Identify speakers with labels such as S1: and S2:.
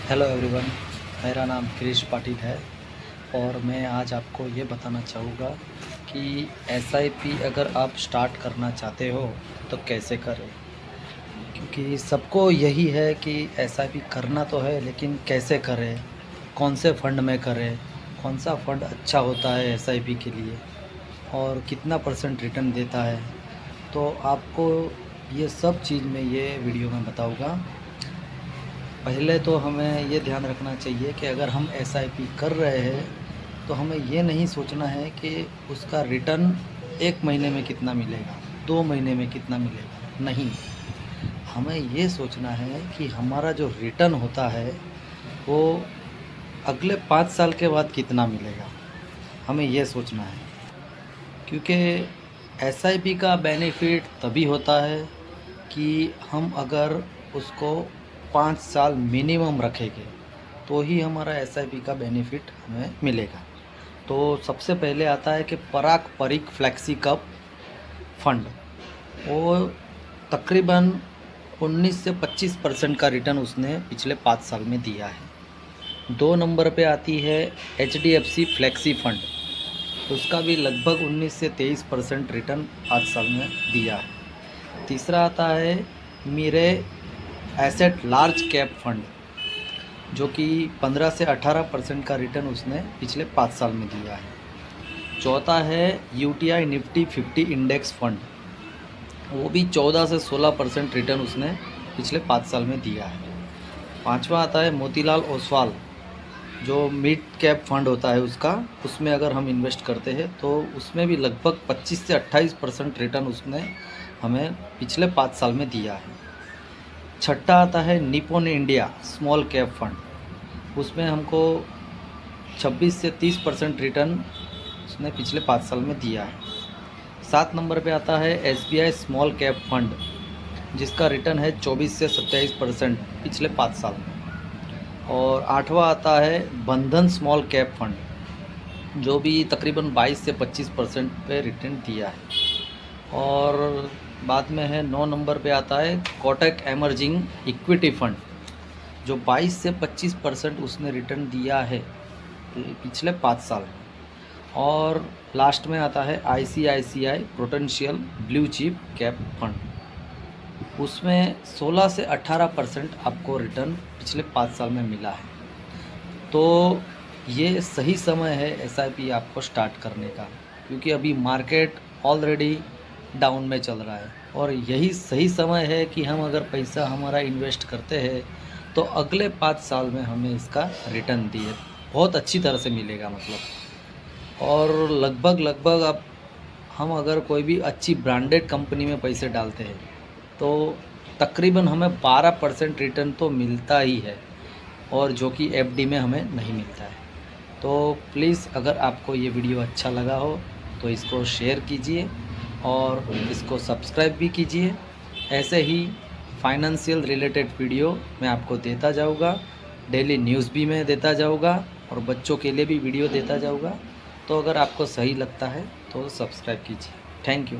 S1: Hello everyone, मेरा नाम क्रिश पाटिल है और मैं आज आपको ये बताना चाहूँगा कि एसआईपी अगर आप स्टार्ट करना चाहते हो तो कैसे करें। क्योंकि सबको यही है कि एसआईपी करना तो है, लेकिन कैसे करें, कौन से फ़ंड में करें, कौन सा फ़ंड अच्छा होता है एसआईपी के लिए और कितना परसेंट रिटर्न देता है। तो आपको ये सब चीज़ मैं ये वीडियो में बताऊँगा। पहले तो हमें ये ध्यान रखना चाहिए कि अगर हम एसआईपी कर रहे हैं तो हमें ये नहीं सोचना है कि उसका रिटर्न 1 महीने में कितना मिलेगा, 2 महीने में कितना मिलेगा, नहीं। हमें ये सोचना है कि हमारा जो रिटर्न होता है वो अगले 5 साल के बाद कितना मिलेगा, हमें ये सोचना है। क्योंकि एसआईपी का बेनिफिट तभी होता है कि हम अगर उसको 5 साल मिनिमम रखेंगे तो ही हमारा एसआईपी का बेनिफिट हमें मिलेगा। तो सबसे पहले आता है कि पराग परिक फ्लेक्सी कप फंड, वो तकरीबन 19 से 25% का रिटर्न उसने पिछले 5 साल में दिया है। 2 नंबर पे आती है एचडीएफसी फ्लेक्सी फंड, उसका भी लगभग 19 से 23% रिटर्न 5 साल में दिया है। तीसरा आता है मीरे एसेट लार्ज कैप फंड, जो कि 15 से 18% का रिटर्न उसने पिछले 5 साल में दिया है। चौथा है यूटीआई निफ्टी 50 इंडेक्स फंड, वो भी 14 से 16% रिटर्न उसने पिछले 5 साल में दिया है। पांचवा आता है मोतीलाल ओसवाल, जो मिड कैप फंड होता है उसका, उसमें अगर हम इन्वेस्ट करते हैं तो उसमें भी लगभग 25 से 28% रिटर्न उसने हमें पिछले 5 साल में दिया है। छठा आता है Nippon India small cap fund, उसमें हमको 26 से 30% रिटर्न उसने पिछले 5 साल में दिया है। 7 नंबर पे आता है एसबीआई स्मॉल कैप फंड, जिसका रिटर्न है 24 से 27% पिछले 5 साल में। और आठवां आता है बंधन स्मॉल कैप फंड, जो भी तकरीबन 22 से 25% पे रिटर्न दिया है। और बाद में है 9 नंबर पे आता है कोटक एमर्जिंग इक्विटी फंड, जो 22 से 25% उसने रिटर्न दिया है पिछले 5 साल में। और लास्ट में आता है ICICI Prudential blue chip cap fund, उसमें 16 से 18% आपको रिटर्न पिछले 5 साल में मिला है। तो ये सही समय है एसआईपी आपको स्टार्ट करने का, क्योंकि अभी मार्केट ऑलरेडी डाउन में चल रहा है और यही सही समय है कि हम अगर पैसा हमारा इन्वेस्ट करते हैं तो अगले 5 साल में हमें इसका रिटर्न दिए बहुत अच्छी तरह से मिलेगा, मतलब। और लगभग अब हम अगर कोई भी अच्छी ब्रांडेड कंपनी में पैसे डालते हैं तो तकरीबन हमें 12% रिटर्न तो मिलता ही है, और जो कि एफडी में हमें नहीं मिलता है। तो प्लीज़ अगर आपको ये वीडियो अच्छा लगा हो तो इसको शेयर कीजिए और इसको सब्सक्राइब भी कीजिए। ऐसे ही फाइनेंशियल रिलेटेड वीडियो मैं आपको देता जाऊँगा, डेली न्यूज़ भी मैं देता जाऊँगा और बच्चों के लिए भी वीडियो देता जाऊँगा। तो अगर आपको सही लगता है तो सब्सक्राइब कीजिए। Thank you.